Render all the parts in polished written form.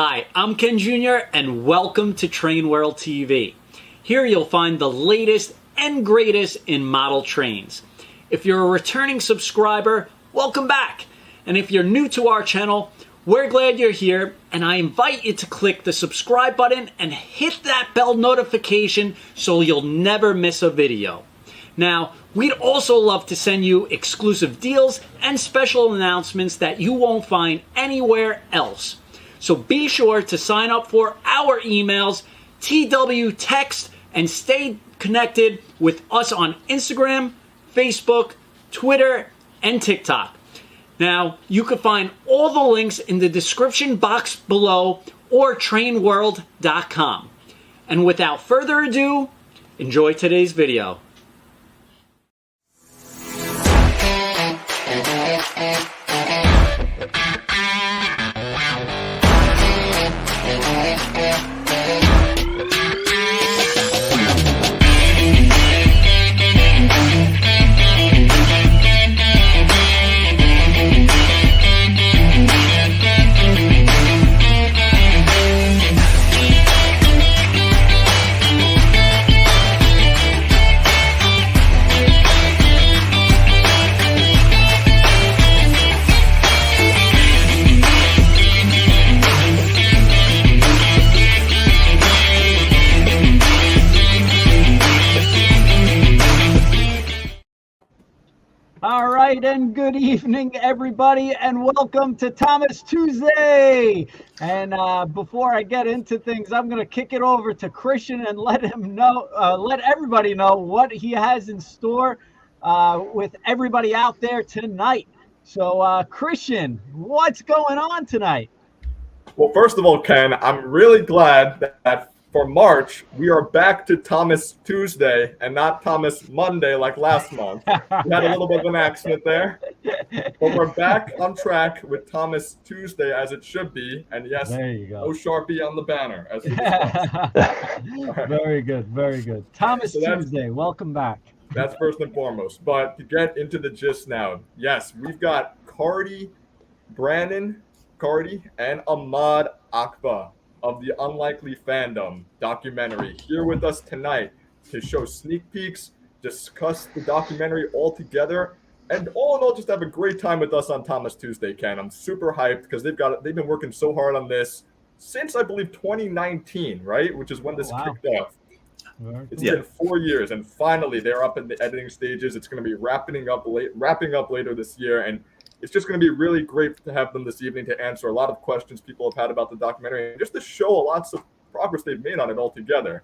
Hi, I'm Ken Jr. and welcome to Train World TV. Here you'll find the latest and greatest in model trains. If you're a returning subscriber, welcome back. And if you're new to our channel, we're glad you're here, and I invite you to click the subscribe button and hit that bell notification so you'll never miss a video. Now, we'd also love to send you exclusive deals and special announcements that you won't find anywhere else. So be sure to sign up for our emails, TW Text, and stay connected with us on Instagram, Facebook, Twitter, and TikTok. Now, you can find all the links in the description box below or trainworld.com. And without further ado, enjoy today's video. All right, and good evening, everybody, and welcome to Thomas Tuesday. And before I get into things, I'm going to kick it over to Christian and let everybody know what he has in store with everybody out there tonight. So, Christian, what's going on tonight? Well, first of all, Ken, I'm really glad that for March, we are back to Thomas Tuesday and not Thomas Monday like last month. We had a little bit of an accident there. But we're back on track with Thomas Tuesday as it should be. And yes, there you go. No Sharpie on the banner, as we discussed. Right. Very good, very good. Thomas Tuesday, welcome back. That's first and foremost. But to get into the gist now, yes, we've got Brandon Cardi, and Ahmad Akba of the Unlikely Fandom documentary here with us tonight to show sneak peeks, discuss the documentary all together, and all in all just have a great time with us on Thomas Tuesday, Ken. I'm super hyped because they've been working so hard on this since I believe 2019, right? Which is when this kicked off. It's been 4 years, and finally they're up in the editing stages. It's going to be wrapping up later this year, and it's just going to be really great to have them this evening to answer a lot of questions people have had about the documentary and just to show lots of progress they've made on it altogether.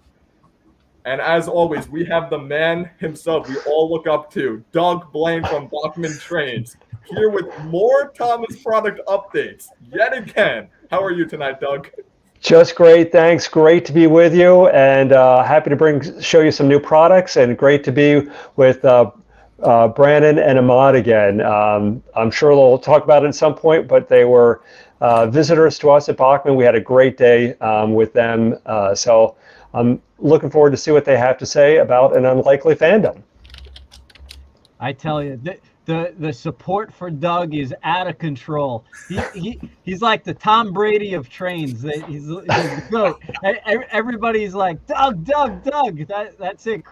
And as always, we have the man himself we all look up to, Doug Blaine from Bachmann Trains, here with more Thomas product updates yet again. How are you tonight, Doug? Just great, thanks. Great to be with you, and happy to show you some new products, and great to be with Brandon and Ahmad again. I'm sure they'll talk about it at some point, but they were visitors to us at Bachmann. We had a great day with them, so I'm looking forward to see what they have to say about an unlikely fandom. I tell you, the support for Doug is out of control. He's like the Tom Brady of trains. He's the GOAT. Everybody's like, Doug. That's it.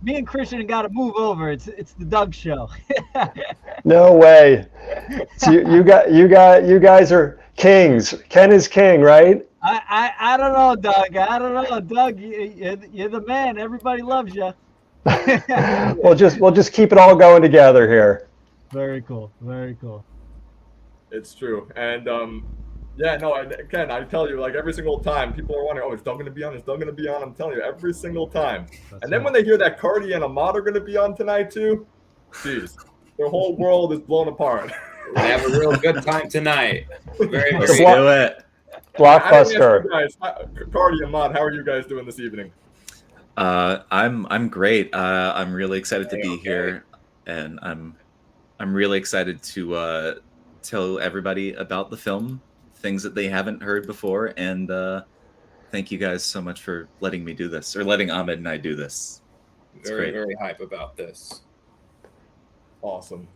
Me and Christian got to move over. It's the Doug show. No way. So you guys are kings. Ken is king, right? I don't know, Doug. I don't know, Doug. You're the man. Everybody loves you. We'll just keep it all going together here. Very cool. Very cool. It's true, and yeah, no, Ken, I tell you, like every single time, people are wondering, oh, is Doug going to be on? Is Doug going to be on? I'm telling you, every single time. That's and then when they hear that Cardi and Ahmad are going to be on tonight too, geez, their whole world is blown apart. We have a real good time tonight. Very Let's do it. Blockbuster. Guys, Cardi and Ahmad, how are you guys doing this evening? I'm great. I'm really excited to be here, and I'm really excited to tell everybody about the film, things that they haven't heard before, and thank you guys so much for letting me do this, or letting Ahmed and I do this. It's very, great. very hype about this. Awesome.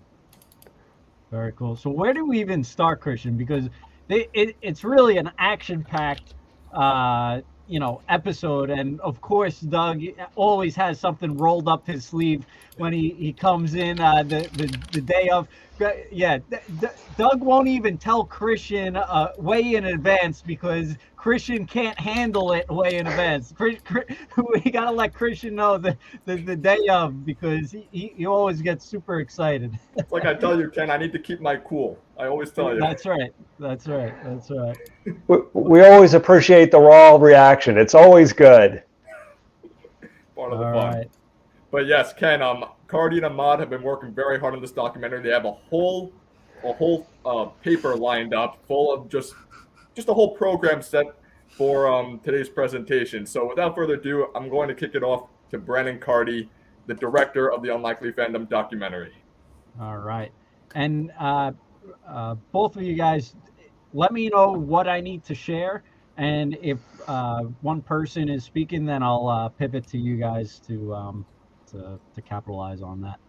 Very cool. So where do we even start, Christian? Because it's really an action-packed, episode. And of course, Doug always has something rolled up his sleeve when he comes in the day of. Yeah, Doug won't even tell Christian way in advance because Christian can't handle it way in advance. We gotta let Christian know the day of because he always gets super excited. It's like I tell you, Ken, I need to keep my cool. I always tell you. That's right. That's right. That's right. We always appreciate the raw reaction. It's always good. Part of the All fun. right. But yes, Ken, Cardi and Ahmad have been working very hard on this documentary. They have a whole paper lined up full of just a whole program set for today's presentation. So without further ado, I'm going to kick it off to Brandon Cardi, the director of the Unlikely Fandom documentary. All right. And both of you guys, let me know what I need to share. And if one person is speaking, then I'll pivot to you guys to capitalize on that.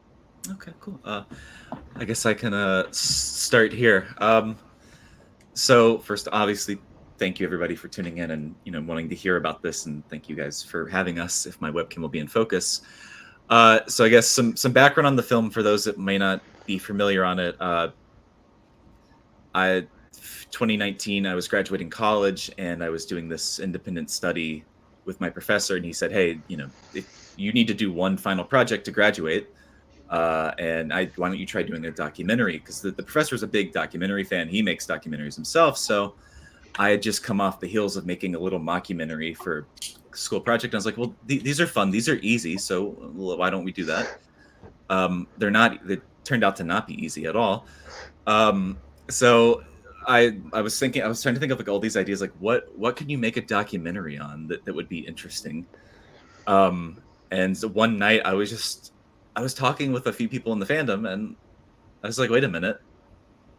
Okay, cool. I guess I can start here. So first, obviously, thank you everybody for tuning in and wanting to hear about this, and thank you guys for having us. If my webcam will be in focus. So I guess some background on the film for those that may not be familiar on it. 2019, I was graduating college and I was doing this independent study with my professor, and he said, "Hey, if you need to do one final project to graduate, and why don't you try doing a documentary?" Because the professor is a big documentary fan. He makes documentaries himself. So I had just come off the heels of making a little mockumentary for a school project. And I was like, well, these are fun. These are easy. So why don't we do that? They turned out to not be easy at all. So I was trying to think of like all these ideas, like what can you make a documentary on that would be interesting? And so one night I was talking with a few people in the fandom, and I was like, wait a minute,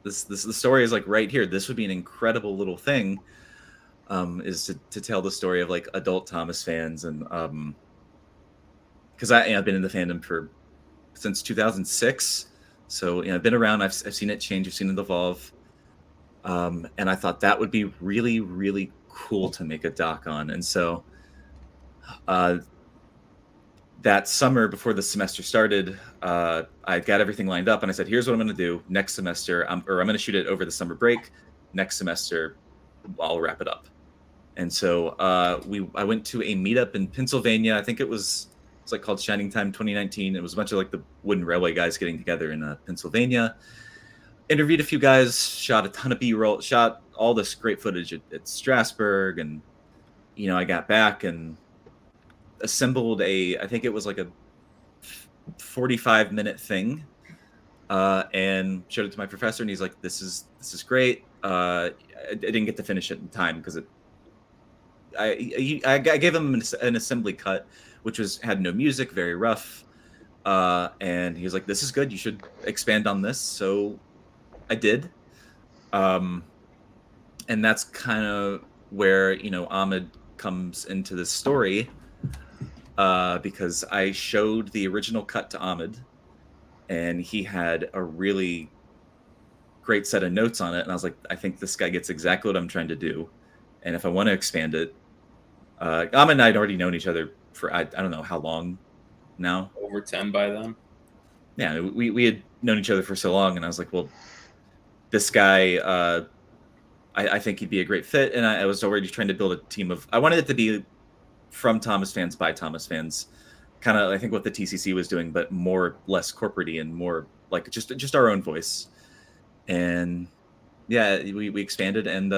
the story is like right here. This would be an incredible little thing, is to tell the story of like adult Thomas fans, and because I've been in the fandom since 2006, so I've been around. I've seen it change. I've seen it evolve. And I thought that would be really, really cool to make a doc on. And so that summer before the semester started, I got everything lined up, and I said, here's what I'm going to do next semester. I'm going to shoot it over the summer break. Next semester, I'll wrap it up. And so I went to a meetup in Pennsylvania. I think it's like called Shining Time 2019. It was a bunch of like the Wooden Railway guys getting together in Pennsylvania. Interviewed a few guys, shot a ton of B-roll, shot all this great footage at Strasbourg, and I got back and assembled I think it was like a 45-minute thing, and showed it to my professor, and he's like, "This is great." I didn't get to finish it in time because I gave him an assembly cut, which had no music, very rough, and he was like, "This is good. You should expand on this." So I did, and that's kind of where Ahmed comes into this story, because I showed the original cut to Ahmed, and he had a really great set of notes on it, and I was like, I think this guy gets exactly what I'm trying to do, and if I want to expand it, Ahmed and I had already known each other for I don't know how long now, Over 10 by then. Yeah, we had known each other for so long, and I was like, well, this guy, I think he'd be a great fit. And I was already trying to build a team of, I wanted it to be from Thomas fans by Thomas fans, kind of I think what the TCC was doing, but less corporate-y and more like just our own voice. And yeah, we expanded, and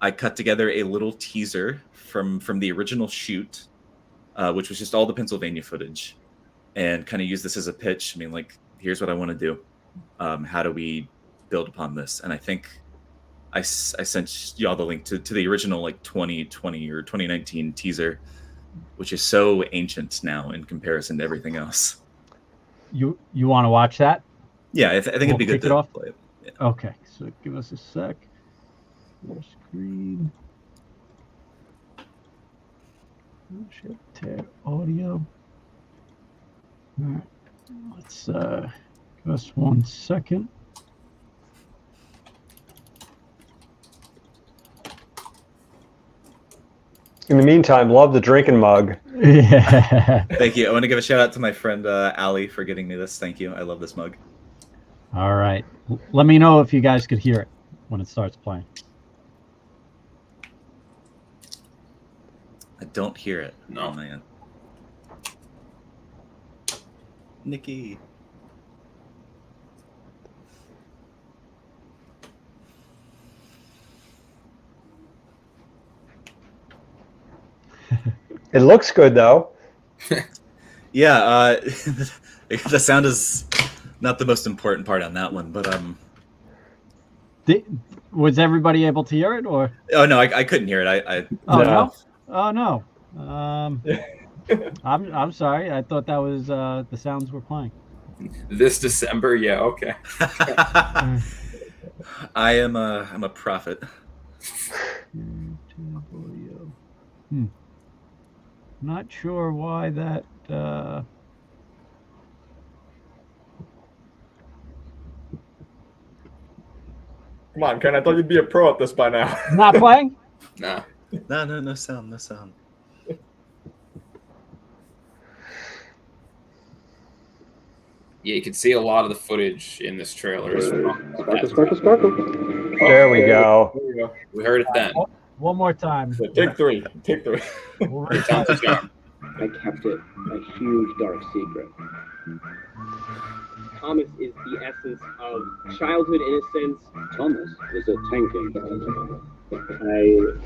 I cut together a little teaser from the original shoot, which was just all the Pennsylvania footage, and kind of use this as a pitch. I mean, like, here's what I want to do. How do we build upon this? And I think I sent y'all the link to the original like 2020 or 2019 teaser, which is so ancient now in comparison to everything else. You want to watch that? Yeah, I think it'd be good to play it. Yeah. Okay, so give us a sec. Full screen. Share audio. All right, let's give us 1 second. In the meantime, love the drinking mug. Yeah. Thank you. I want to give a shout out to my friend Ali for getting me this. Thank you. I love this mug. All right. Let me know if you guys could hear it when it starts playing. I don't hear it. No. Oh, man. Nikki. It looks good though. Yeah, the sound is not the most important part on that one, but Was everybody able to hear it, or? oh no, I couldn't hear it. I Oh No. no! Oh no! I'm sorry. I thought that was the sounds were playing. This December, yeah, okay. I'm a prophet. Not sure why that. Come on, Ken. I thought you'd be a pro at this by now. Not playing? Nah. No sound, no sound. Yeah, you can see a lot of the footage in this trailer. Sparkle. There we go. There you go. We heard it then. One more time. So take three. Take three. We'll Here comes the charm. I kept it a huge dark secret. Thomas is the essence of childhood innocence. Thomas is a tanking. I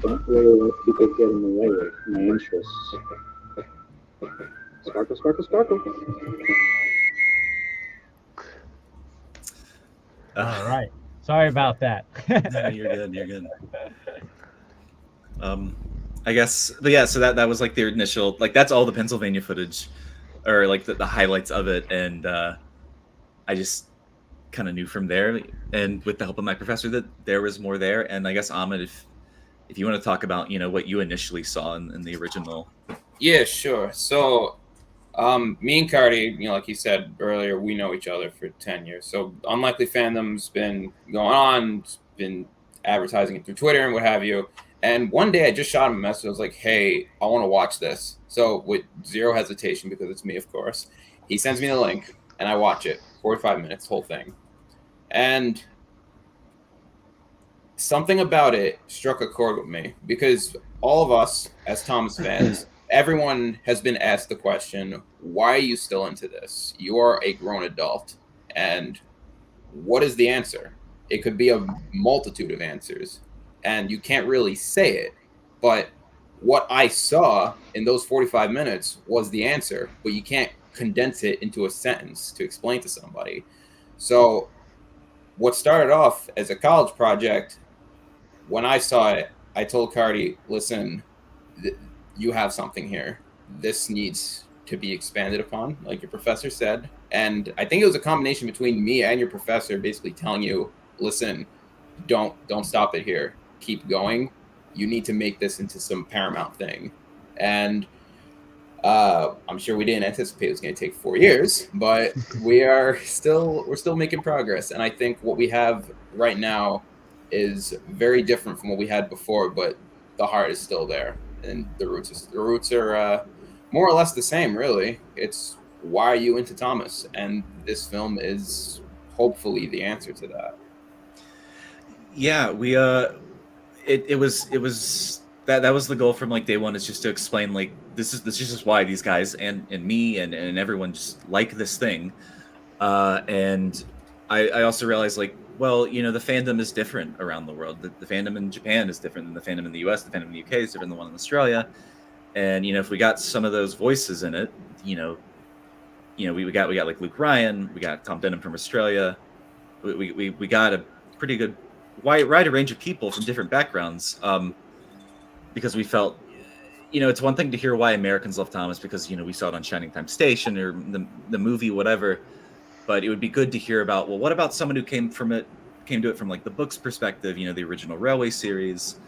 don't really let people get in the way of my interests. Sparkle. All right. Sorry about that. No, you're good. You're good. I guess, but yeah. So that was like the initial, like that's all the Pennsylvania footage, or like the highlights of it, and I just kind of knew from there, and with the help of my professor, that there was more there. And I guess Ahmed, if you want to talk about what you initially saw in the original. Yeah, sure. So, me and Cardi, like you said earlier, we know each other for 10 years. So, Unlikely Fandom's been going on, been advertising it through Twitter and what have you. And one day I just shot him a message. I was like, hey, I want to watch this. So, with zero hesitation, because it's me, of course, he sends me the link and I watch it. 45 minutes, whole thing. And something about it struck a chord with me, because all of us as Thomas fans, everyone has been asked the question, why are you still into this? You are a grown adult. And what is the answer? It could be a multitude of answers. And you can't really say it. But what I saw in those 45 minutes was the answer. But you can't condense it into a sentence to explain to somebody. So what started off as a college project, when I saw it, I told Cardi, listen, you have something here. This needs to be expanded upon, like your professor said. And I think it was a combination between me and your professor basically telling you, listen, don't stop it here. Keep going. You need to make this into some paramount thing. And I'm sure we didn't anticipate it was going to take 4 years, but we're still making progress. And I think what we have right now is very different from what we had before, but the heart is still there, and the roots are more or less the same. Really, it's why are you into Thomas, and this film is hopefully the answer to that. Yeah, we it was that was the goal from like day one, is just to explain like this is just why these guys and me and everyone just like this thing, and I also realized like, well, the fandom is different around the world. The fandom in Japan is different than the fandom in the US. The fandom in the UK is different than the one in Australia. And if we got some of those voices in it, we got like Luke Ryan, we got Tom Denham from Australia, we got a pretty good wide range of people from different backgrounds, because we felt, it's one thing to hear why Americans love Thomas because we saw it on Shining Time Station or the movie, whatever. But it would be good to hear about, well, what about someone who came to it from like the book's perspective, the original Railway series.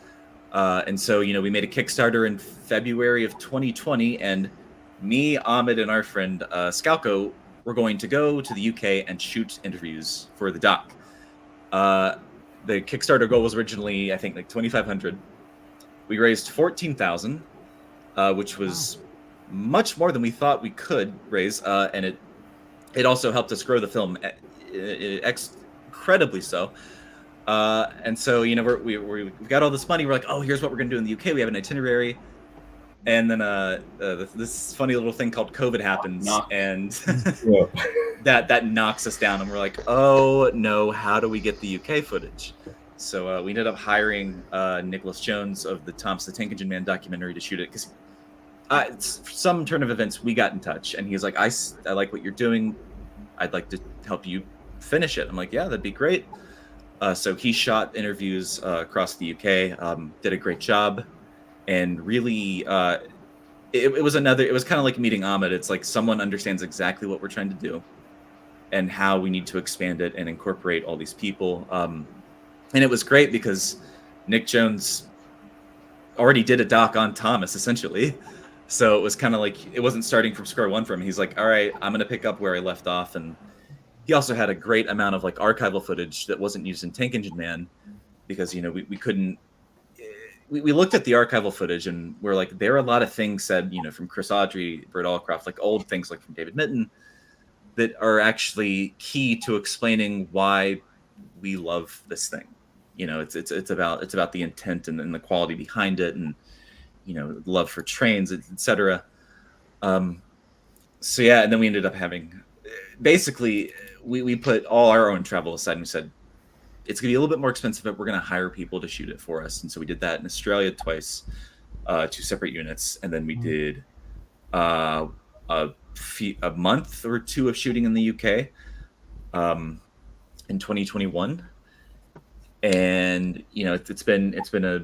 And so, we made a Kickstarter in February of 2020, and me, Ahmed, and our friend Scalco were going to go to the UK and shoot interviews for the doc. The Kickstarter goal was originally, I think, like $2,500. We raised $14,000, which was much more than we thought we could raise, and it also helped us grow the film incredibly so. And so, you know, we got all this money. We're like, oh, here's what we're going to do in the UK. We have an itinerary. And then this funny little thing called COVID happens. And that knocks us down. And we're like, oh, no, how do we get the UK footage? So we ended up hiring Nicholas Jones of the Thomas the Tank Engine Man documentary to shoot it. Because some turn of events, we got in touch. And he was like, I like what you're doing. I'd like to help you finish it. I'm like, yeah, that'd be great. So he shot interviews across the UK, did a great job, and really, it was kind of like meeting Ahmed. It's like someone understands exactly what we're trying to do and how we need to expand it and incorporate all these people. And it was great because Nick Jones already did a doc on Thomas, essentially. So it was kind of like, it wasn't starting from square one for him. He's like, all right, I'm going to pick up where I left off. And he also had a great amount of like archival footage that wasn't used in Tank Engine Man because, you know, we couldn't, we looked at the archival footage and we're like, there are a lot of things said, you know, from Chris Audrey, Bert Allcroft, like old things like from David Mitton that are actually key to explaining why we love this thing. You know, it's about the intent and the quality behind it and, you know, love for trains, etc. So yeah, and then we ended up having, basically, we put all our own travel aside and we said, it's going to be a little bit more expensive, but we're going to hire people to shoot it for us. And so we did that in Australia twice, 2 separate units. And then we did a month or 2 of shooting in the UK in 2021. And, you know, it's been a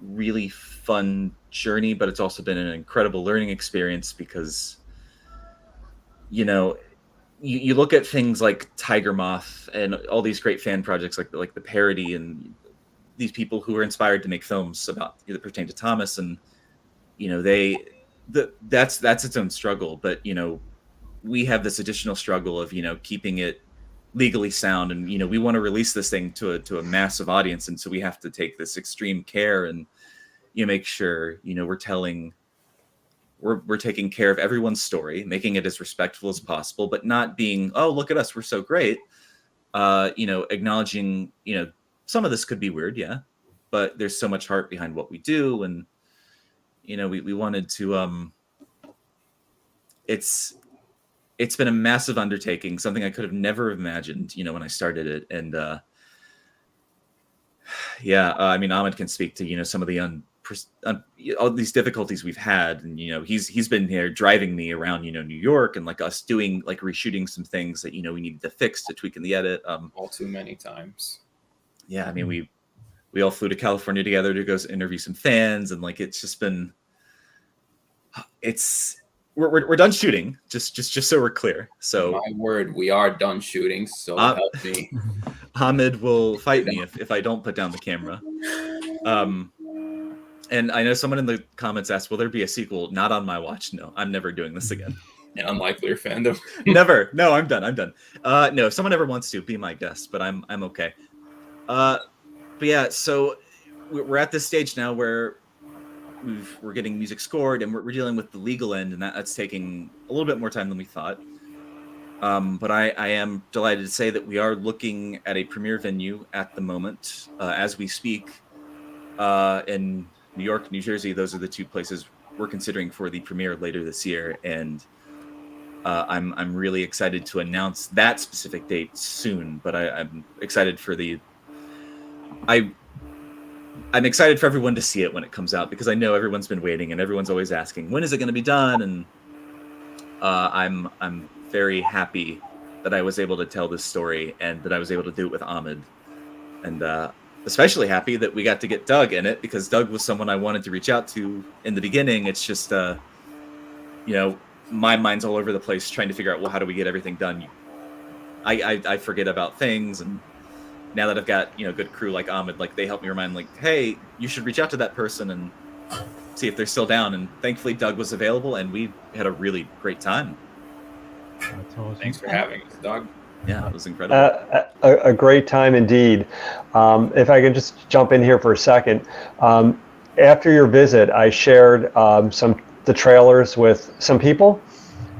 really fun journey, but it's also been an incredible learning experience because, you know, you look at things like Tiger Moth and all these great fan projects like the parody and these people who are inspired to make films about that pertain to Thomas, and you know that's its own struggle. But you know, we have this additional struggle of, you know, keeping it legally sound, and you know, we want to release this thing to a massive audience, and so we have to take this extreme care and you make sure, you know, we're taking care of everyone's story, making it as respectful as possible, but not being, oh, look at us, we're so great. You know, acknowledging, you know, some of this could be weird, yeah, but there's so much heart behind what we do, and you know, we wanted to. It's been a massive undertaking, something I could have never imagined, you know, when I started it, and I mean, Ahmed can speak to, you know, some of the all these difficulties we've had, and you know, he's been here driving me around, you know, New York, and like us doing like reshooting some things that, you know, we needed to fix to tweak in the edit all too many times. Yeah, I mean, we all flew to California together to go interview some fans, and like it's just been, we're done shooting, just so we're clear. So my word, we are done shooting, so help me. Ahmed will fight me if I don't put down the camera. And I know someone in the comments asked, will there be a sequel? Not on my watch. No, I'm never doing this again. And unlikely your fandom. Never. No, I'm done. No, if someone ever wants to, be my guest, but I'm okay. But yeah, so we're at this stage now where we're getting music scored and we're dealing with the legal end, and that's taking a little bit more time than we thought. But I am delighted to say that we are looking at a premiere venue at the moment as we speak in New York, New Jersey. Those are the 2 places we're considering for the premiere later this year, and I'm really excited to announce that specific date soon. But I'm excited for I'm excited for everyone to see it when it comes out, because I know everyone's been waiting and everyone's always asking, when is it going to be done? And I'm very happy that I was able to tell this story and that I was able to do it with Ahmed, and especially happy that we got to get Doug in it, because Doug was someone I wanted to reach out to in the beginning. It's just, you know, my mind's all over the place trying to figure out, well, how do we get everything done? I forget about things, and now that I've got, you know, good crew like Ahmed, like they help me remind, like, hey, you should reach out to that person and see if they're still down. And thankfully Doug was available, and we had a really great time. That's awesome. Thanks for having us, Doug. Yeah, it was incredible. A great time indeed. If I can just jump in here for a second. After your visit, I shared some the trailers with some people,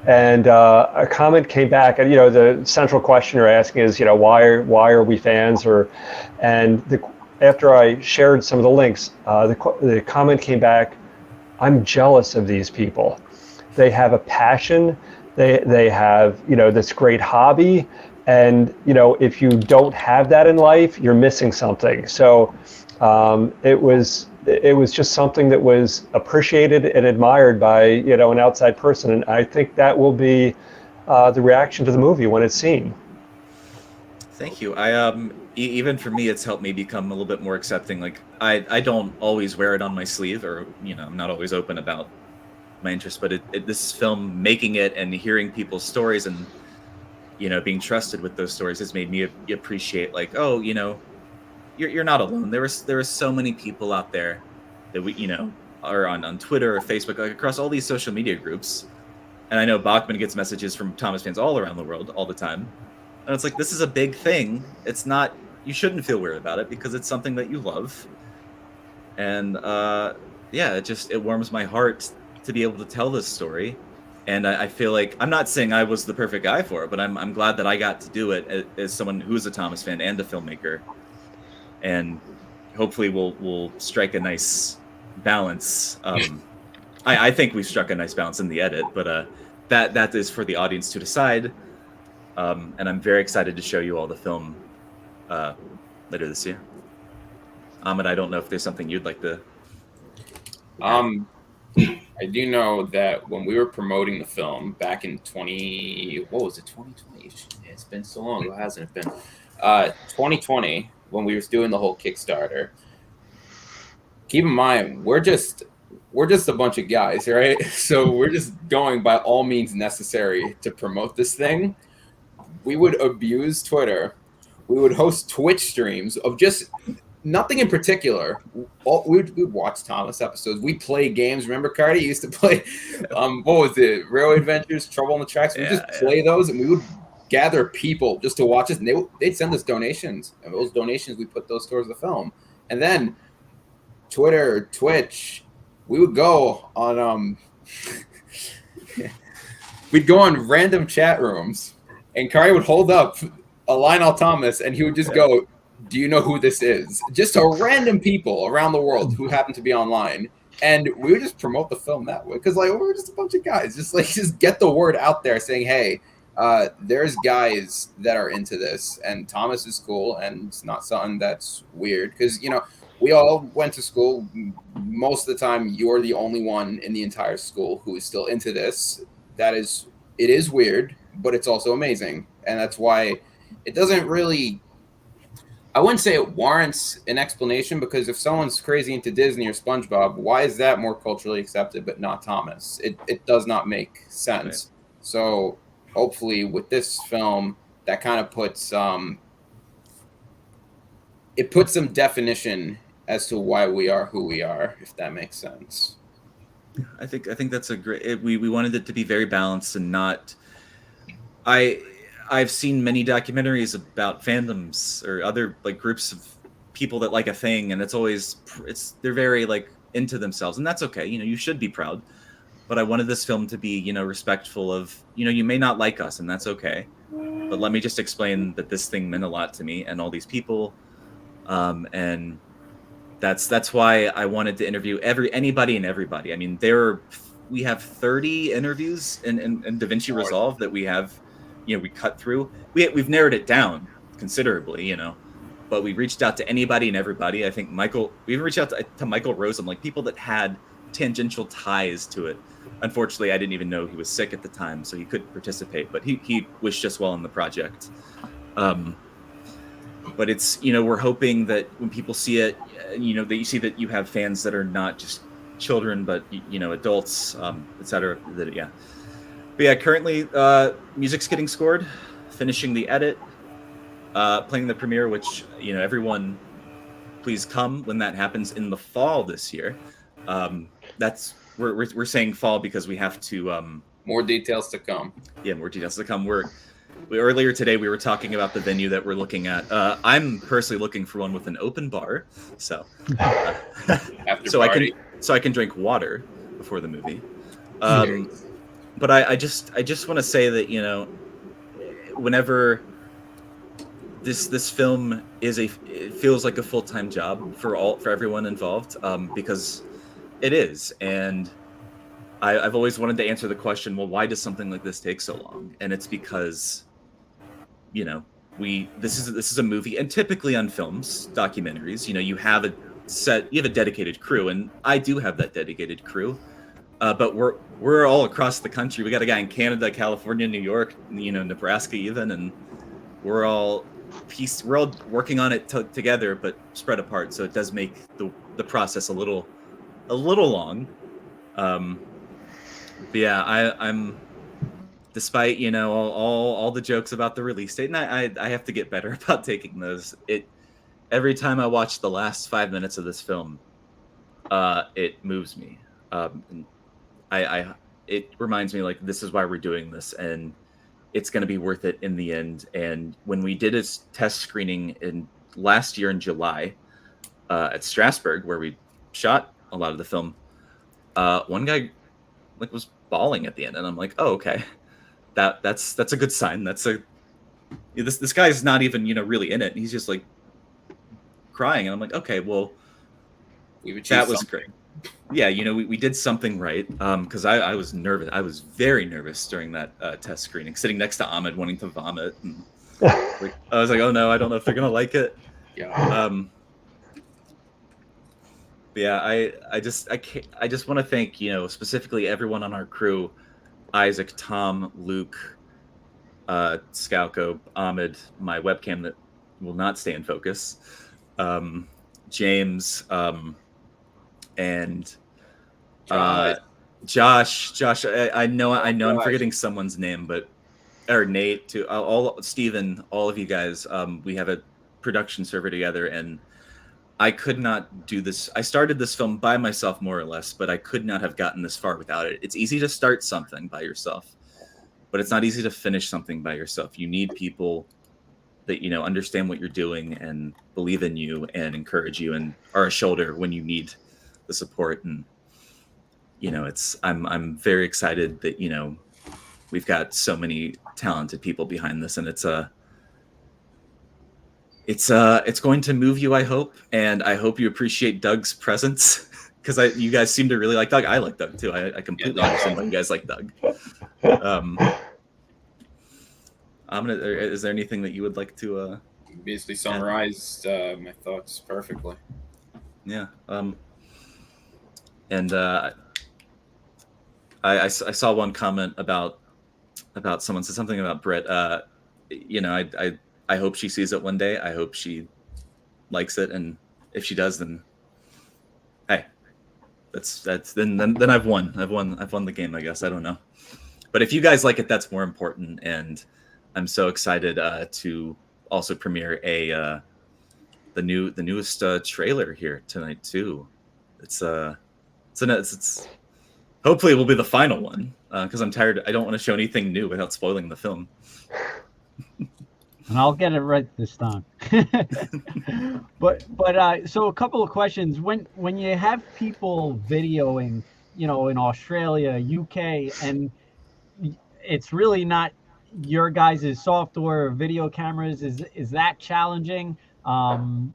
and a comment came back, and the central question you're asking is, why are we fans, after I shared some of the links, the comment came back, I'm jealous of these people. They have a passion, they have this great hobby, and if you don't have that in life, you're missing something. So it was just something that was appreciated and admired by an outside person, and I think that will be the reaction to the movie when it's seen. Thank you. Even for me, it's helped me become a little bit more accepting. Like I don't always wear it on my sleeve, or I'm not always open about my interest, but this film, making it and hearing people's stories and being trusted with those stories has made me appreciate, like, oh, you're not alone. There are so many people out there that we are on Twitter or Facebook, like across all these social media groups. And I know Bachmann gets messages from Thomas fans all around the world all the time. And it's like, this is a big thing. It's not, you shouldn't feel weird about it because it's something that you love. And it warms my heart to be able to tell this story. And I feel like, I'm not saying I was the perfect guy for it, but I'm glad that I got to do it as someone who's a Thomas fan and a filmmaker. And hopefully we'll strike a nice balance. I think we struck a nice balance in the edit, but that is for the audience to decide. And I'm very excited to show you all the film later this year. Ahmed, I don't know if there's something you'd like to... I do know that when we were promoting the film back in 2020? It's been so long, hasn't it been? 2020, when we were doing the whole Kickstarter. Keep in mind, we're just a bunch of guys, right? So we're just going by all means necessary to promote this thing. We would abuse Twitter. We would host Twitch streams of just nothing in particular. We'd watch Thomas episodes. We play games. Remember, Cardi used to play, what was it? Railway Adventures, Trouble on the Tracks. We just play those, and we would gather people just to watch us. And they'd send us donations. And those donations, we put those towards the film. And then Twitter, Twitch, we would go on, we'd go on random chat rooms, and Kari would hold up a Lionel Thomas, and he would just go, do you know who this is? Just to random people around the world who happen to be online. And we would just promote the film that way. Because we're just a bunch of guys. Just get the word out there saying, hey, there's guys that are into this. And Thomas is cool. And it's not something that's weird. Because, we all went to school. Most of the time, you're the only one in the entire school who is still into this. It is weird, but it's also amazing. And that's why it doesn't really... I wouldn't say it warrants an explanation, because if someone's crazy into Disney or SpongeBob, why is that more culturally accepted but not Thomas? It does not make sense. Right. So hopefully with this film, that kind of puts some definition as to why we are who we are, if that makes sense. I think that's a great... We wanted it to be very balanced and not... I've seen many documentaries about fandoms or other groups of people that like a thing, and they're very into themselves, and that's okay. You should be proud. But I wanted this film to be, respectful of, you may not like us, and that's okay. But let me just explain that this thing meant a lot to me and all these people, and that's why I wanted to interview anybody and everybody. I mean, we have 30 interviews in DaVinci Resolve that we have. We cut through. We've narrowed it down considerably, but we reached out to anybody and everybody. I think we even reached out to Michael Rosen, people that had tangential ties to it. Unfortunately, I didn't even know he was sick at the time, so he couldn't participate, but he wished us well in the project. But it's, we're hoping that when people see it, that you see that you have fans that are not just children, but, adults, etc. But yeah, currently music's getting scored, finishing the edit, playing the premiere, which, everyone please come when that happens in the fall this year. We're saying fall because we have to... more details to come. Yeah, more details to come. Earlier today, we were talking about the venue that we're looking at. I'm personally looking for one with an open bar, so I can drink water before the movie. But I just want to say that, you know, whenever this film it feels like a full-time job for everyone involved, because it is. And I've always wanted to answer the question, well, why does something like this take so long? And it's because, you know, this is a movie, and typically on films, documentaries, you know, you have a dedicated crew, and I do have that dedicated crew. But we're all across the country. We got a guy in Canada, California, New York, you know, Nebraska even, and we're all working on it together, but spread apart. So it does make the process a little long. But yeah, I'm despite, you know, all the jokes about the release date, and I have to get better about taking those. Every time I watch the last 5 minutes of this film, it moves me. And it reminds me, like, this is why we're doing this, and it's going to be worth it in the end. And when we did a test screening last year in July at Strasbourg, where we shot a lot of the film, one guy like was bawling at the end, and I'm like, oh, okay, that's a good sign. This guy's not even, you know, really in it. He's just like crying, and I'm like, okay, well, that was great. Yeah, you know, we did something right, because I was nervous. I was very nervous during that test screening, sitting next to Ahmed wanting to vomit. And I was like, oh no, I don't know if they're gonna like it. Yeah. Yeah, I just want to thank, you know, specifically everyone on our crew: Isaac, Tom, Luke, Scalco, Ahmed, my webcam that will not stay in focus, James, and Josh. I know I'm forgetting someone's name, or Nate too. Steven, all of you guys. We have a production server together, and I could not do this. I started this film by myself, more or less, but I could not have gotten this far without it. It's easy to start something by yourself, but it's not easy to finish something by yourself. You need people that, you know, understand what you're doing and believe in you and encourage you and are a shoulder when you need the support. And, you know, I'm very excited that, you know, we've got so many talented people behind this, and it's going to move you, I hope, and I hope you appreciate Doug's presence, because you guys seem to really like Doug. I like Doug too. I completely understand why you guys like Doug. Is there anything that you would like to? Basically summarized my thoughts perfectly. Yeah. And I saw one comment about someone said something about Brett. You know, I hope she sees it one day. I hope she likes it, and if she does, then hey, then I've won. I've won the game, I guess. I don't know, but if you guys like it, that's more important. And I'm so excited to also premiere the newest trailer here tonight too. It's hopefully it will be the final one, because I'm tired. I don't want to show anything new without spoiling the film. And I'll get it right this time. But so a couple of questions. When you have people videoing, you know, in Australia, UK, and it's really not your guys' software or video cameras, is that challenging? I'm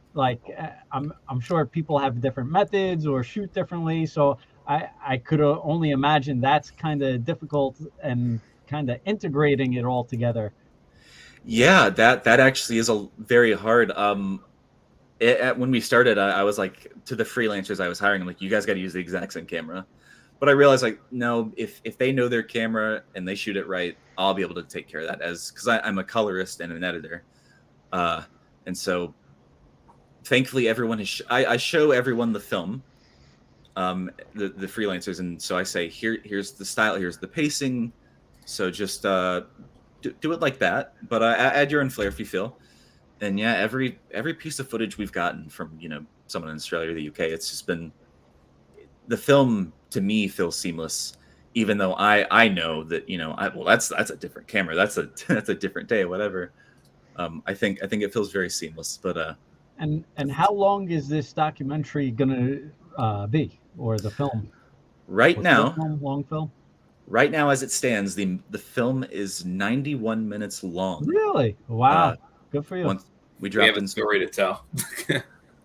sure people have different methods or shoot differently, so I could only imagine that's kind of difficult and kind of integrating it all together. Yeah, that actually is a very hard. When we started, I was like, to the freelancers I was hiring, I'm like, you guys got to use the exact same camera. But I realized, like, no, if they know their camera and they shoot it right, I'll be able to take care of that, because I'm a colorist and an editor. And so thankfully everyone is, I show everyone the film, the freelancers. And so I say, here's the style, here's the pacing. So just do it like that, but add your own flair if you feel. And yeah, every piece of footage we've gotten from, you know, someone in Australia or the UK, it's just been, the film to me feels seamless, even though I know that, you know, that's a different camera, that's a different day, whatever. I think it feels very seamless. But and how long is this documentary gonna be, or the film? Right now, long film? Right now, as it stands, the film is 91 minutes long. Really? Wow. Good for you. Once we We dropped have a in story to tell.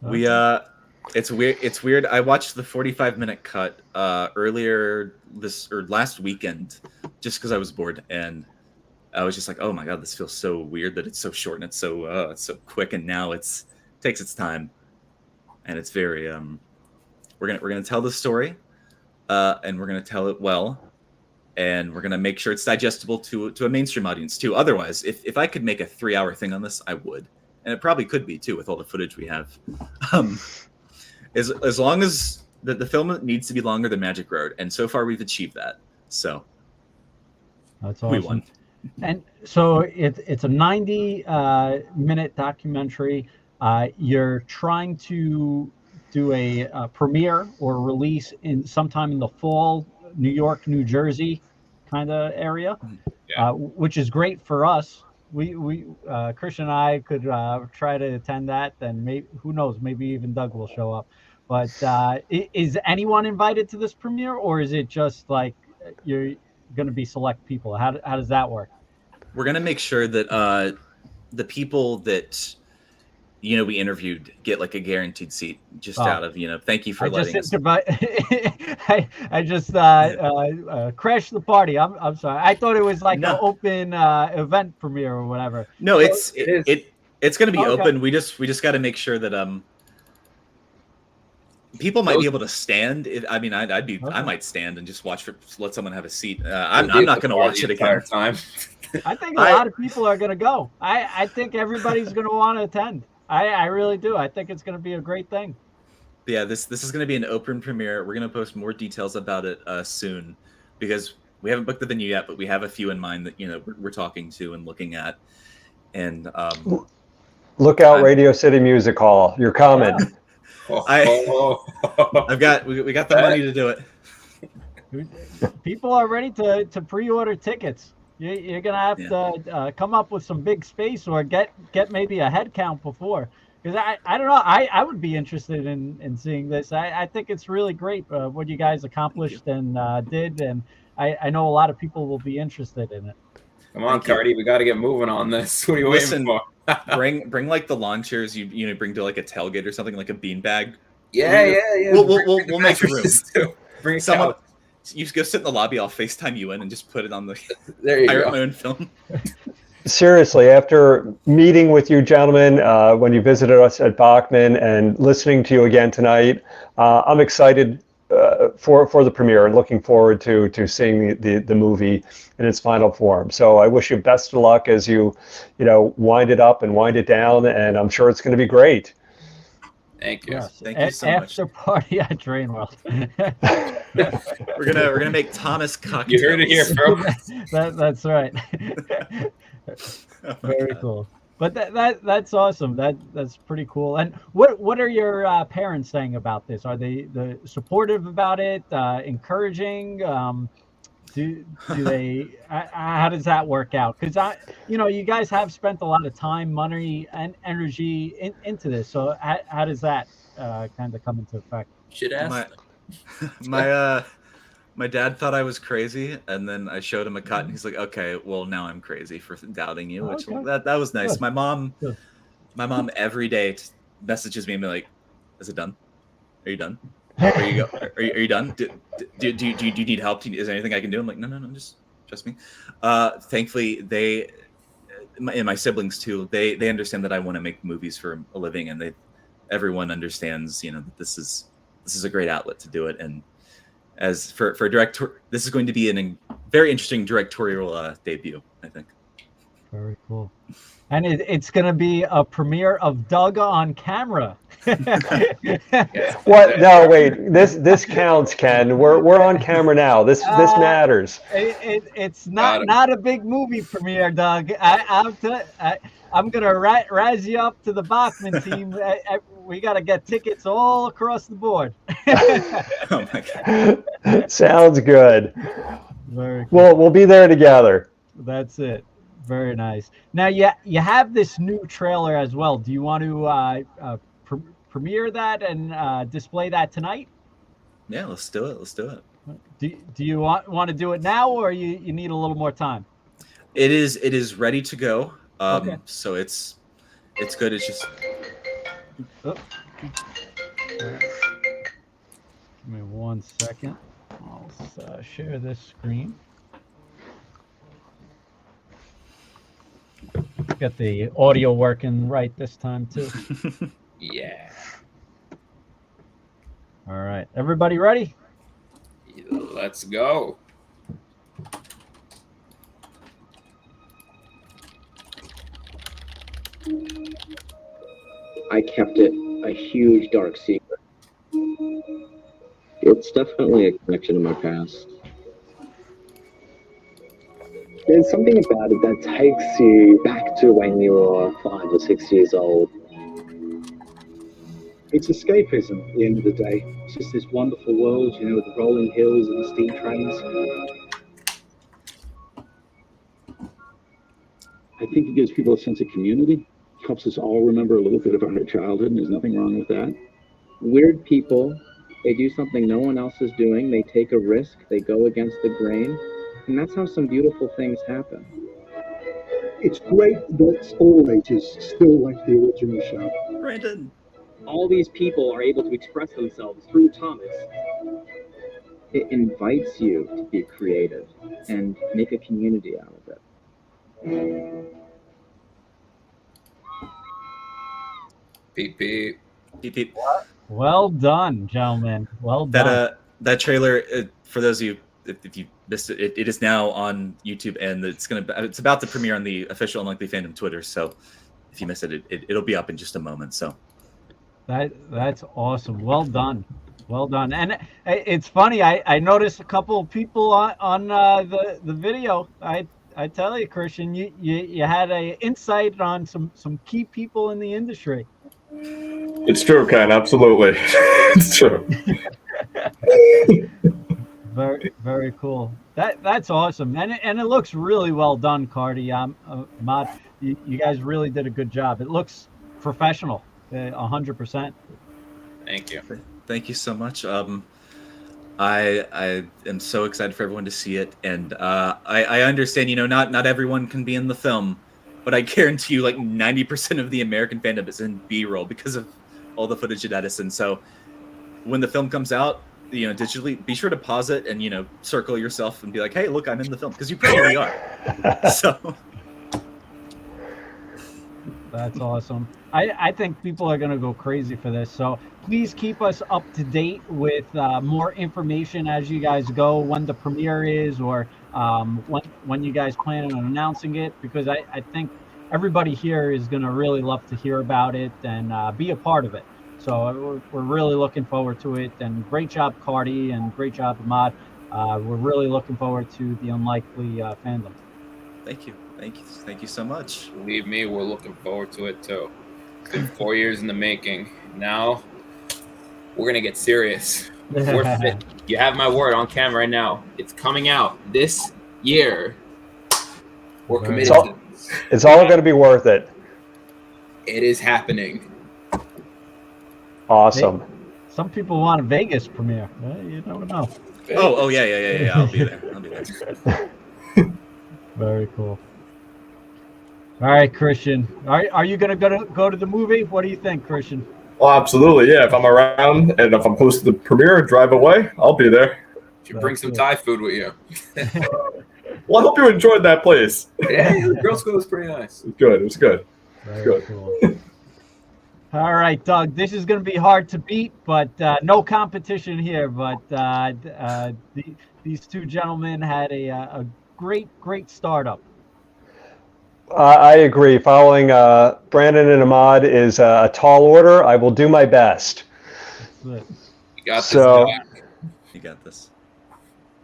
We it's weird. It's weird. I watched the 45-minute cut earlier last weekend, just because I was bored, and I was just like, oh my god, this feels so weird that it's so short and it's so quick, and now it takes its time, and it's very we're gonna tell the story, and we're gonna tell it well, and we're gonna make sure it's digestible to a mainstream audience too. Otherwise, if I could make a 3-hour thing on this, I would. And it probably could be too with all the footage we have. As long as the film needs to be longer than Magic Road, and so far we've achieved that. So that's awesome. We won. And so it's a 90-minute documentary. You're trying to do a premiere or release in sometime in the fall, New York, New Jersey kind of area, which is great for us. We Christian and I could try to attend that, and maybe, who knows, maybe even Doug will show up. But is anyone invited to this premiere, or is it just like you're going to be select people? How does that work? We're going to make sure that the people that we interviewed get like a guaranteed seat, just out of thank you for letting us. I just crashed the party. I'm sorry. I thought it was like an open event premiere or whatever. No, so it's going to be open. We just got to make sure that people might be able to stand. I might stand and just watch let someone have a seat. I'm not going to watch it again. Time. I think a lot of people are going to go. I think everybody's going to want to attend. I really do. I think it's going to be a great thing. Yeah, this is going to be an open premiere. We're going to post more details about it soon, because we haven't booked the venue yet, but we have a few in mind that we're talking to and looking at. And look out, Radio City Music Hall. You're coming. Yeah. we got the money to do it. People are ready to pre-order tickets. You're gonna have to come up with some big space, or get maybe a head count before, because I don't know, I would be interested in seeing this. I think it's really great what you guys accomplished and did, and I know a lot of people will be interested in it. Come on, Cardi, we got to get moving on this. What are you waiting for? bring like the lawn chairs you bring to like a tailgate or something, like a beanbag. Yeah. We'll make room. Bring someone. You go sit in the lobby. I'll FaceTime you in and just put it on the. There you go. My own film. Seriously, after meeting with you gentlemen when you visited us at Bachmann and listening to you again tonight, I'm excited for the premiere and looking forward to seeing the movie in its final form. So I wish you best of luck as you wind it up and wind it down, and I'm sure it's going to be great. Thank you. Yes. Thank you so much. After party at Train World. We're gonna make Thomas cocktails. You heard it here, bro. That's right. Very cool. But that's awesome. That's pretty cool. And what are your parents saying about this? Are they supportive about it? Encouraging? Do they? How does that work out? Because you guys have spent a lot of time, money, and energy into this. So how does that kind of come into effect? Should ask. My dad thought I was crazy, and then I showed him a cut, and he's like, "Okay, well now I'm crazy for doubting you," which that was nice. Good. My mom every day messages me and be like, "Is it done? Are you done? Are you done? Do you need help? Is there anything I can do?" I'm like, no, just trust me. Thankfully, and my siblings too, they understand that I want to make movies for a living, and everyone understands, that this is a great outlet to do it. And as for a director, this is going to be a very interesting directorial debut, I think. Very cool. And it's going to be a premiere of Doug on camera. What? No, wait. This counts, Ken. We're on camera now. This matters. It's not a big movie premiere, Doug. I'm gonna razz you up to the Bachmann team. We got to get tickets all across the board. Oh my god! Sounds good. Very cool. We'll be there together. That's it. Very nice. Now, you have this new trailer as well. Do you want to premiere that and display that tonight? Yeah, let's do it. Do you want to do it now, or you need a little more time? It is ready to go. Okay. So it's good. It's just Oh. Give me 1 second. I'll share this screen. Got the audio working right this time too. Yeah. All right, everybody ready? Let's go. I kept it a huge dark secret. It's definitely a connection to my past. There's something about it that takes you back to when you were 5 or 6 years old. It's escapism at the end of the day. It's just this wonderful world, you know, with the rolling hills and the steam trains. I think it gives people a sense of community. Helps us all remember a little bit about our childhood, and there's nothing wrong with that. Weird people, they do something no one else is doing, they take a risk, they go against the grain, and that's how some beautiful things happen. It's great that all ages still like the original show. Brandon. All these people are able to express themselves through Thomas. It invites you to be creative and make a community out of it. Beep beep. Beep, beep. Well done, gentlemen. Well done. That trailer, for those of you if you missed it, it is now on YouTube, and it's about to premiere on the official Unlikely Fandom Twitter. So if you missed it, it'll be up in just a moment. So that's awesome. Well done. Well done. And it's funny. I noticed a couple of people on the video. I tell you, Christian, you had an insight on some key people in the industry. It's true, Ken. Absolutely, it's true. Very, very cool. That's awesome, and it looks really well done, Cardi. Matt, you guys really did a good job. It looks professional, 100%. Thank you. Thank you so much. I am so excited for everyone to see it, and I understand, not everyone can be in the film, but I guarantee you, like 90% of the American fandom is in B-roll because of all the footage at Edison. So when the film comes out, digitally, be sure to pause it and circle yourself and be like, "Hey, look, I'm in the film," because you probably are. So that's awesome. I think people are going to go crazy for this. So please keep us up to date with more information as you guys go, when the premiere is, or when you guys plan on announcing it, because I think everybody here is going to really love to hear about it and be a part of it. So we're really looking forward to it. And great job, Cardi, and great job, Ahmad. We're really looking forward to the Unlikely Fandom. Thank you so much. Believe me, we're looking forward to it too. It's been 4 years in the making. Now we're gonna get serious. We're fit. You have my word on camera right now. It's coming out this year. We're committed to this. It's all going to be worth it. It is happening. Awesome. Some people want a Vegas premiere. You don't know. Oh yeah. I'll be there. Very cool. All right, Christian. Are you gonna go to the movie? What do you think, Christian? Oh, absolutely. Yeah, if I'm around and if I'm close to the premiere, drive away, I'll be there. You should bring some Thai food with you. Well, I hope you enjoyed that place. Yeah, the girl school was pretty nice. It was good. Very cool. All right, Doug, this is going to be hard to beat, but no competition here. But these two gentlemen had a great startup. I agree. Following Brandon and Ahmad is a tall order. I will do my best. You got this. So, you got this.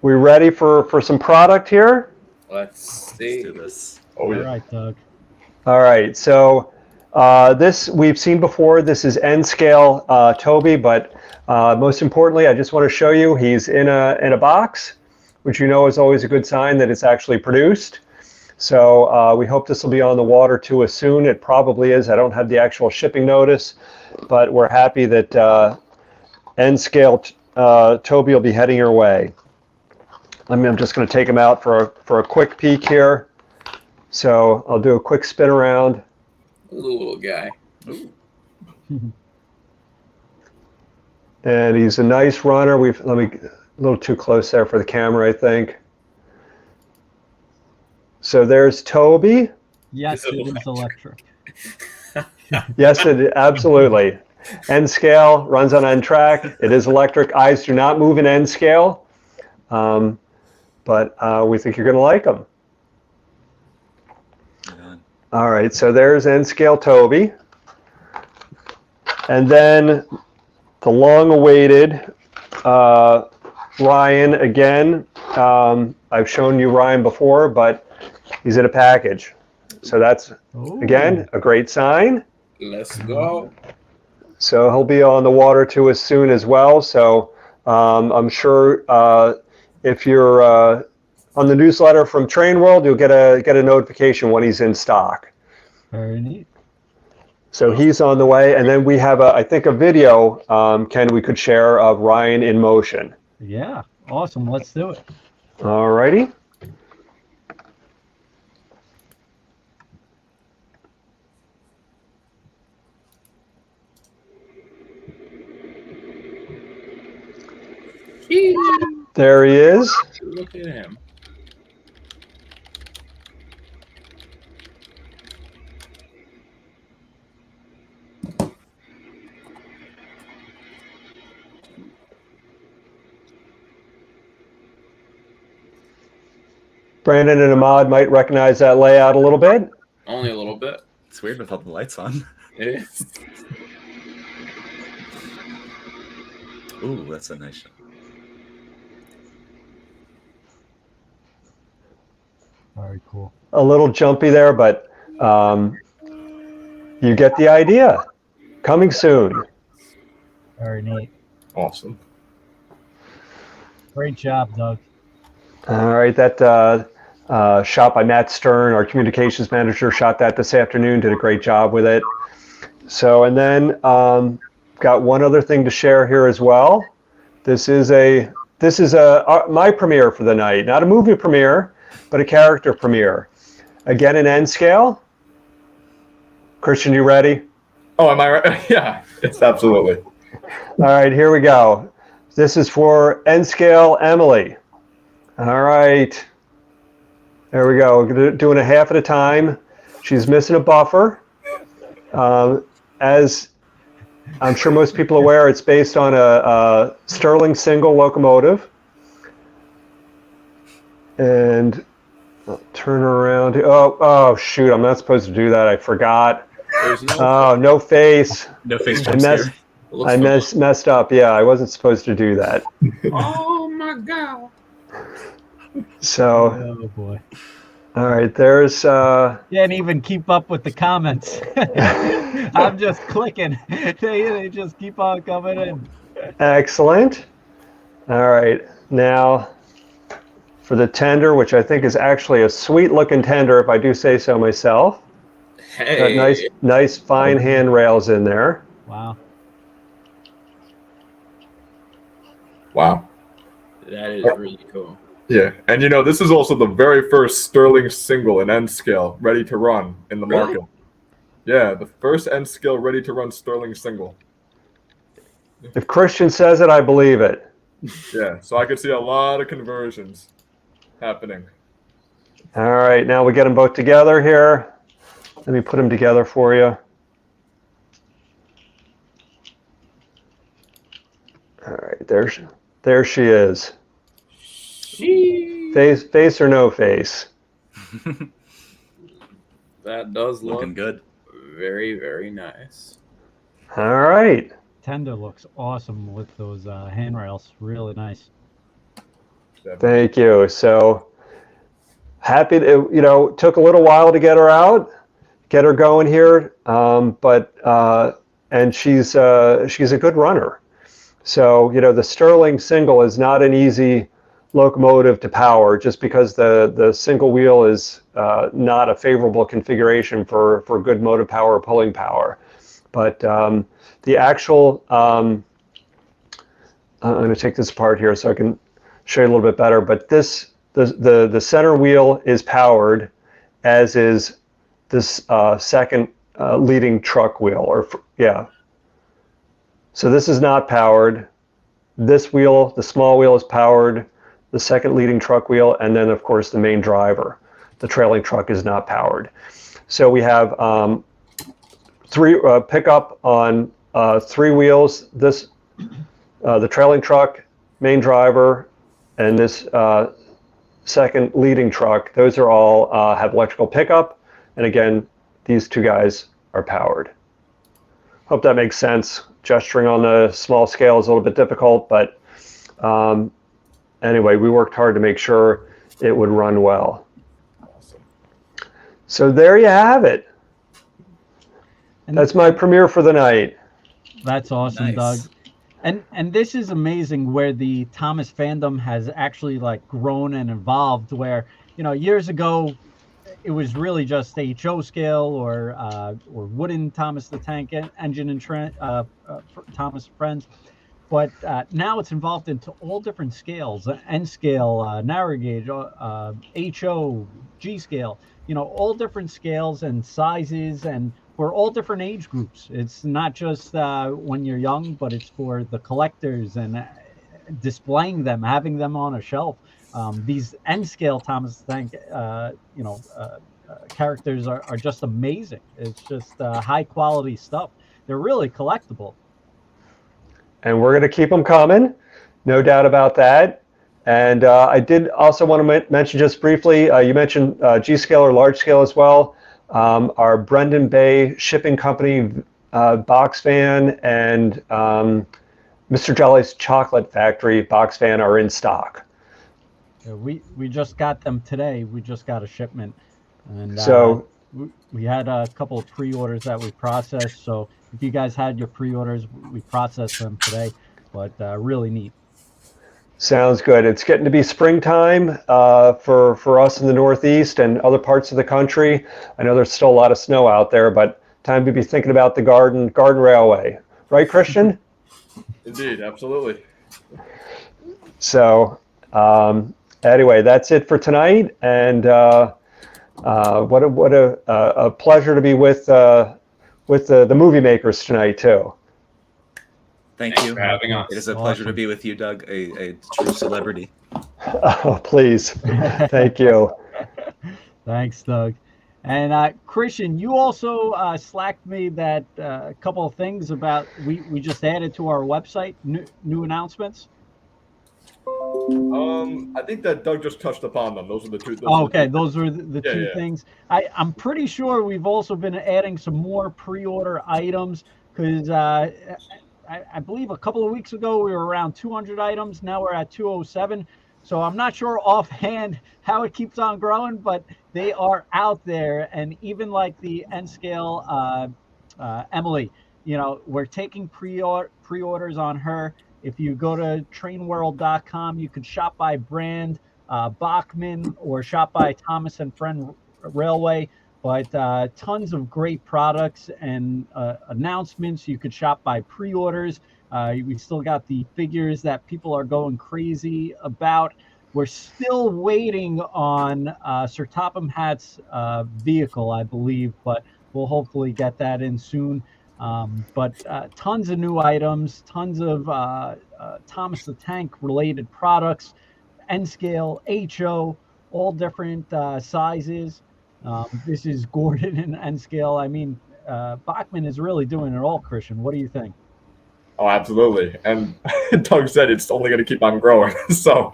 We ready for some product here? Let's see. Let's do this. Oh, yeah. All right, Doug. All right. So this we've seen before. This is N-scale Toby, but most importantly, I just want to show you he's in a box, which is always a good sign that it's actually produced. So we hope this will be on the water to us soon. It probably is. I don't have the actual shipping notice, but we're happy that N-scale Toby will be heading your way. I'm just going to take them out for a quick peek here. So I'll do a quick spin around. Little guy. Ooh. And he's a nice runner. Let me a little too close there for the camera, I think. So there's Toby. Yes, it is electric. Yes, absolutely. N scale, runs on N track. It is electric. Eyes do not move in N scale, but we think you're going to like them. All right, so there's N scale Toby. And then the long-awaited Ryan again. I've shown you Ryan before, but he's in a package. So that's, again, a great sign. Let's go. So he'll be on the water to us soon as well. So I'm sure if you're on the newsletter from Train World, you'll get a notification when he's in stock. Very neat. So he's on the way, and then we have I think a video, Ken, we could share of Ryan in motion. Yeah, awesome. Let's do it. All righty. There he is. Look at him. Brandon and Ahmad might recognize that layout a little bit. Only a little bit. It's weird with all the lights on. It is. Ooh, that's a nice shot. Very cool. A little jumpy there, but you get the idea. Coming soon. Very neat. Awesome. Great job, Doug. All right, that shot by Matt Stern, our communications manager, shot that this afternoon, did a great job with it. So, and then got one other thing to share here as well. This is my premiere for the night, not a movie premiere, but a character premiere. Again, in N scale. Christian, you ready? Oh, am I right? Yeah, it's absolutely. All right, here we go. This is for N scale Emily. All right. There we go. We're doing a half at a time. She's missing a buffer. As I'm sure most people are aware, it's based on a Stirling single locomotive. And I'll turn her around. Oh, shoot. I'm not supposed to do that. I forgot. No face. No face jumps here. I messed up. Yeah, I wasn't supposed to do that. Oh, my God. So, Oh, boy. all right, there's... Can't even keep up with the comments. I'm just clicking. They just keep on coming in. Excellent. All right, now for the tender, which I think is actually a sweet-looking tender, if I do say so myself. Hey. Got nice fine handrails in there. Wow. Wow. That is really cool. Yeah, and this is also the very first Stirling single in N scale ready to run in the Really? market. Yeah, the first N scale ready to run Stirling single. If Christian says it, I believe it. Yeah, so I could see a lot of conversions happening. All right, now we get them both together here. Let me put them together for you. All right, there she is. Face or no face? That does look Looking good. very, very nice. All right. Tender looks awesome with those handrails. Really nice. Thank you. So happy that, took a little while to get her out, get her going here, and she's a good runner. So the Stirling single is not an easy locomotive to power, just because the single wheel is not a favorable configuration for good motive power or pulling power. But the actual, I'm going to take this apart here so I can show you a little bit better. But the center wheel is powered, as is this second leading truck wheel, or yeah. So this is not powered. This wheel, the small wheel, is powered. The second leading truck wheel, and then of course the main driver, the trailing truck, is not powered. So we have three pickup on 3 wheels. This the trailing truck, main driver, and this second leading truck. Those are all have electrical pickup, and again, these 2 guys are powered. Hope that makes sense. Gesturing on the small scale is a little bit difficult, but anyway, we worked hard to make sure it would run well. Awesome. So there you have it. That's my premiere for the night. That's awesome, Nice. Doug. And this is amazing where the Thomas fandom has actually like grown and evolved, where, you know, years ago it was really just HO scale or wooden Thomas the Tank Engine and Thomas Friends. But now it's involved into all different scales: N scale, narrow gauge, HO, G scale. You know, all different scales and sizes, and for all different age groups. It's not just when you're young, but it's for the collectors and displaying them, having them on a shelf. These N scale Thomas the Tank, characters are just amazing. It's just high quality stuff. They're really collectible. And we're going to keep them coming, no doubt about that. And I did also want to mention just briefly, you mentioned G-Scale or large scale as well. Our Brendan Bay shipping company, Box Fan, and Mr. Jolly's Chocolate Factory, Box Fan, are in stock. We just got them today. We just got a shipment. And So we had a couple of pre-orders that we processed. So if you guys had your pre-orders, we processed them today. But really neat. sounds good. It's getting to be springtime for us in the Northeast and other parts of the country. I know there's still a lot of snow out there, but time to be thinking about the garden railway. Right, Christian? Indeed, absolutely. So anyway, that's it for tonight. And what a pleasure to be with the movie makers tonight too. Thank Thanks you for having us. It is a pleasure to be with you, Doug, a true celebrity. Oh, please. Thank you. Thanks, Doug. And Christian, you also slacked me that a couple of things about we just added to our website new announcements. I think that Doug just touched upon them. Those are the two. Those were the two things. I'm pretty sure we've also been adding some more pre-order items because I believe a couple of weeks ago we were around 200 items. Now we're at 207. So I'm not sure offhand how it keeps on growing, but they are out there. And even like the N scale Emily, you know, we're taking pre-orders on her. If you go to trainworld.com, you can shop by brand, Bachmann, or shop by Thomas and Friend Railway. But tons of great products and announcements. You could shop by pre-orders. We still got the figures that people are going crazy about. We're still waiting on Sir Topham Hatt's vehicle, I believe, but we'll hopefully get that in soon. But tons of new items, tons of Thomas the Tank related products, N scale, HO, all different sizes. This is Gordon and N scale. I mean, Bachmann is really doing it all, Christian. What do you think? Oh, absolutely. And Doug said it's only going to keep on growing. So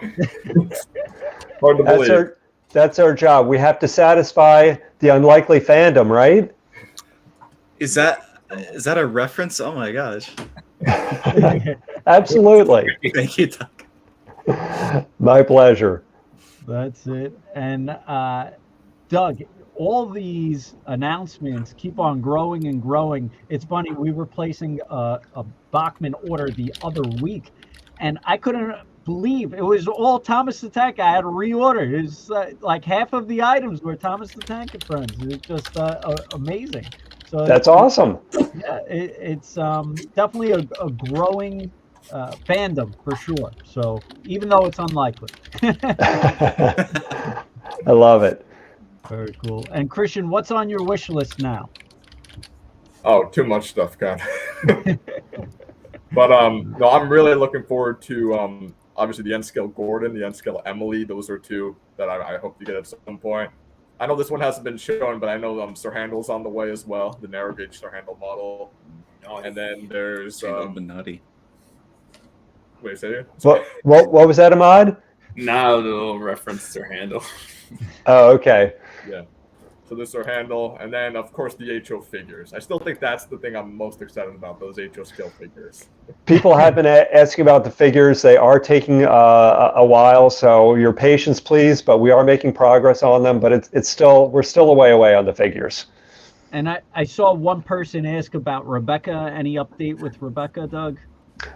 hard to believe. That's our job. We have to satisfy the unlikely fandom, right? Is that a reference? Oh my gosh. Absolutely. Thank you, Doug. My pleasure. That's it. And Doug, all these announcements keep on growing and growing. It's funny, we were placing a Bachmann order the other week, and I couldn't believe it was all Thomas the Tank. I had to reorder. It was like half of the items were Thomas the Tank and Friends. It's just amazing. So that's awesome. Yeah, it's definitely a growing Fandom for sure. So even though it's unlikely. I love it. Very cool. And Christian, what's on your wish list now? Oh, too much stuff, Ken. But no, I'm really looking forward to obviously the N-Scale Gordon, the N-Scale Emily. Those are two that I hope to get at some point. I know this one hasn't been shown, but I know Sir Handel's on the way as well, the narrow gauge Sir Handel model. And then there's Illuminati. wait, say it. What was that, Ahmad? Now the little reference to Handle. Oh, okay. Yeah. So there's Sir Handel, and then of course the HO figures. I still think that's the thing I'm most excited about, those HO scale figures. People have been asking about the figures. They are taking a while, so your patience, please. But we are making progress on them. But we're still a way away on the figures. And I saw one person ask about Rebecca. Any update with Rebecca, Doug?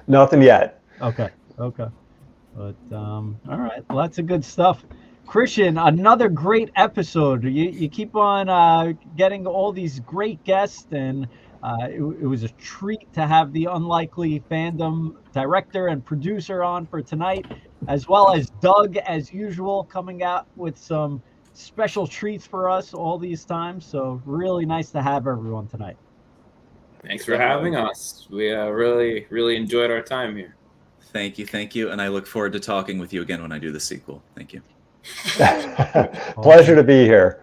Nothing yet. Okay. But all right, well, that's a good stuff. Christian, another great episode. You keep on getting all these great guests, and it was a treat to have the Unlikely Fandom director and producer on for tonight, as well as Doug, as usual, coming out with some special treats for us all these times. So really nice to have everyone tonight. Thanks for having us. We really, really enjoyed our time here. Thank you, and I look forward to talking with you again when I do the sequel. Thank you. Pleasure to be here.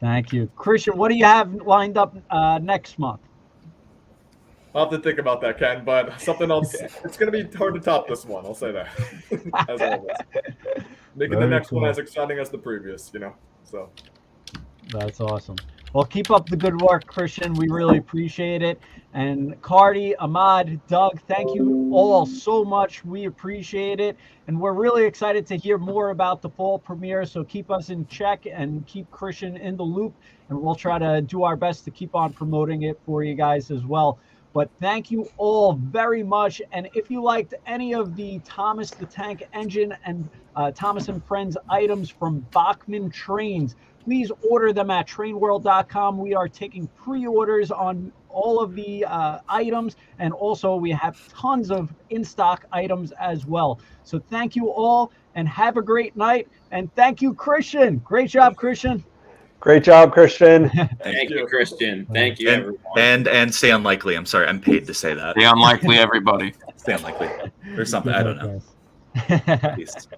Thank you. Christian, what do you have lined up next month? I'll have to think about that, Ken, but something else. It's going to be hard to top this one. I'll say that. As always. Making the next one as exciting as the previous, So. That's awesome. Well, keep up the good work, Christian. We really appreciate it. And Cardi, Ahmad, Doug, thank you all so much. We appreciate it. And we're really excited to hear more about the fall premiere. So keep us in check and keep Christian in the loop. And we'll try to do our best to keep on promoting it for you guys as well. But thank you all very much. And if you liked any of the Thomas the Tank Engine and Thomas and Friends items from Bachmann Trains, please order them at trainworld.com. We are taking pre-orders on all of the items, and also we have tons of in-stock items as well. So thank you all, and have a great night. And thank you, Christian. Great job, Christian. Great job, Christian. Thank you, Christian. Thank you, everyone. And stay unlikely. I'm sorry, I'm paid to say that. Stay unlikely, everybody. Stay unlikely. Or something. I don't know. Peace.